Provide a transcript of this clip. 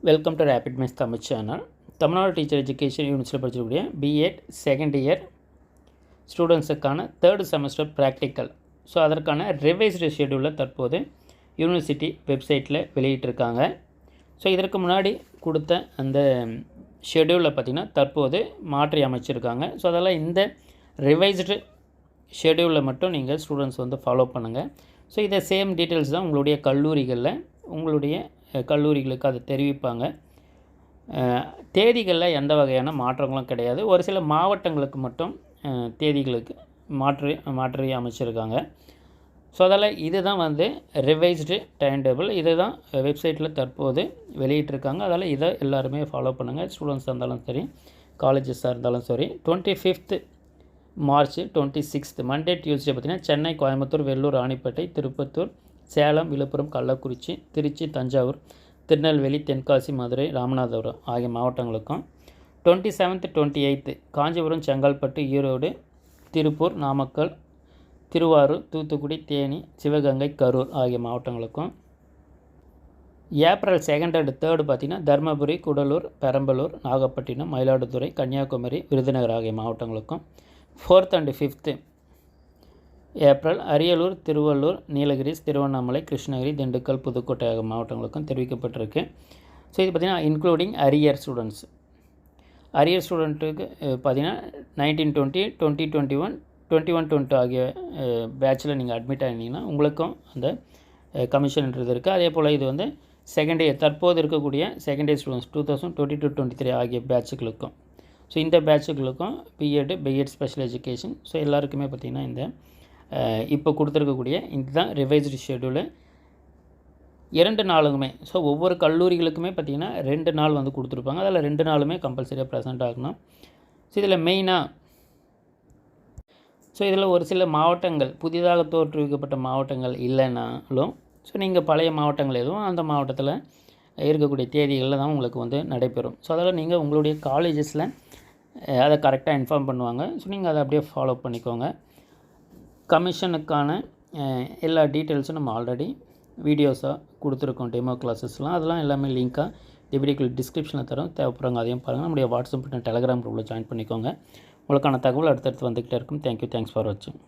Welcome to rapid maths Tamil channel. Tamil Nadu teacher education யூனிவர்சிட்டியில் படிச்சிருக்கக்கூடிய B Ed second year ஸ்டூடெண்ட்ஸுக்கான third semester practical. So அதற்கான revised ஷெடியூலில் தற்போது யூனிவர்சிட்டி வெப்சைட்டில் வெளியிட்டிருக்காங்க. ஸோ இதற்கு முன்னாடி கொடுத்த அந்த ஷெடியூலில் பார்த்திங்கன்னா தற்போது மாற்றி அமைச்சிருக்காங்க. ஸோ அதெல்லாம் இந்த ரிவைஸ்டு ஷெடியூலில் மட்டும் நீங்கள் ஸ்டூடெண்ட்ஸ் வந்து ஃபாலோ பண்ணுங்கள். ஸோ இதை சேம் டீட்டெயில்ஸ் தான் உங்களுடைய கல்லூரிகளுக்கு அதை தெரிவிப்பாங்க. தேதிகளில் எந்த வகையான மாற்றங்களும் கிடையாது. ஒரு சில மாவட்டங்களுக்கு மட்டும் தேதிகளுக்கு மாற்றி அமைச்சிருக்காங்க. ஸோ அதால் இது தான் வந்து ரிவைஸ்டு டைம் டேபிள். இது தான் வெப்சைட்டில் தற்போது வெளியிட்டிருக்காங்க. அதால் இதை எல்லாருமே ஃபாலோ பண்ணுங்கள். ஸ்டூடெண்ட்ஸாக இருந்தாலும் சரி, காலேஜஸாக இருந்தாலும் சரி. 25th March 26th Monday Tuesday பார்த்திங்கன்னா சென்னை, கோயம்புத்தூர், வெள்ளூர், ராணிப்பேட்டை, திருப்பத்தூர், சேலம், விழுப்புரம், கள்ளக்குறிச்சி, திருச்சி, தஞ்சாவூர், திருநெல்வேலி, தென்காசி, மதுரை, ராமநாதபுரம் ஆகிய மாவட்டங்களுக்கும் 27th 28th காஞ்சிபுரம், செங்கல்பட்டு, ஈரோடு, திருப்பூர், நாமக்கல், திருவாரூர், தூத்துக்குடி, தேனி, சிவகங்கை, கரூர் ஆகிய மாவட்டங்களுக்கும் ஏப்ரல் 2nd and 3rd பார்த்திங்கன்னா தருமபுரி, கூடலூர், பெரம்பலூர், நாகப்பட்டினம், மயிலாடுதுறை, கன்னியாகுமரி, விருதுநகர் ஆகிய மாவட்டங்களுக்கும் 4th and 5th April Ariyalur, Thiruvallur, Nilgiris, Tiruvannamalai, Krishnagiri, Dindigul, Pudukkottai ஆகிய மாவட்டங்களுக்கும் தெரிவிக்கப்பட்டிருக்கு. ஸோ இது பார்த்திங்கன்னா இன்க்ளூடிங் அரியர் ஸ்டூடெண்ட்ஸ். அரியர் ஸ்டூடெண்ட்டுக்கு பார்த்திங்கன்னா 1920, 2021, 21-22 ஆகிய பேட்சில் நீங்கள் அட்மிட் ஆகிருந்தீங்கன்னா உங்களுக்கும் அந்த கமிஷன்ன்றது இருக்குது. அதே போல் இது வந்து செகண்ட் இயர் தற்போது இருக்கக்கூடிய செகண்ட் இயர் ஸ்டூடெண்ட்ஸ் 2022-23 ஆகிய பேட்சுகளுக்கும். ஸோ இந்த பேட்சுகளுக்கும் பிஎட் ஸ்பெஷல் எஜுகேஷன். ஸோ எல்லாருக்குமே பார்த்திங்கன்னா இந்த இப்போ கொடுத்துருக்கக்கூடிய இதுதான் ரிவைஸ்டு ஷெடியூலு. 2 நாளுமே ஸோ ஒவ்வொரு கல்லூரிகளுக்குமே பார்த்திங்கன்னா 2 நாள் வந்து கொடுத்துருப்பாங்க. அதில் 2 நாளுமே கம்பல்சரியாக ப்ரெசென்ட் ஆகணும். ஸோ இதில் மெயினாக இதில் ஒரு சில மாவட்டங்கள் புதிதாக தோற்றுவிக்கப்பட்ட மாவட்டங்கள் இல்லைனாலும் ஸோ நீங்கள் பழைய மாவட்டங்கள் எதுவும் அந்த மாவட்டத்தில் இருக்கக்கூடிய தேதிகளில் தான் உங்களுக்கு வந்து நடைபெறும். ஸோ அதில் நீங்கள் உங்களுடைய காலேஜஸில் அதை கரெக்டாக இன்ஃபார்ம் பண்ணுவாங்க. ஸோ நீங்கள் அதை அப்படியே ஃபாலோ பண்ணிக்கோங்க. கமிஷனுக்கான எல்லா டீட்டெயில்ஸும் நம்ம ஆல்ரெடி வீடியோஸாக கொடுத்துருக்கோம், டெமோ கிளாஸஸ்லாம். அதெல்லாம் எல்லாமே லிங்காக வீடியோக்கு டிஸ்கிரிப்ஷனில் தரோம். தேவைப்படுறவங்க அதையும் பாருங்கள். நம்முடைய வாட்ஸ்அப் டெலகிராம் குரூப்பில் ஜாயின் பண்ணிக்கோங்க. உங்களுக்கான தகவல் அடுத்தடுத்து வந்துக்கிட்டே இருக்கும். தேங்க்யூ. தேங்க்ஸ் ஃபார் வாட்சிங்.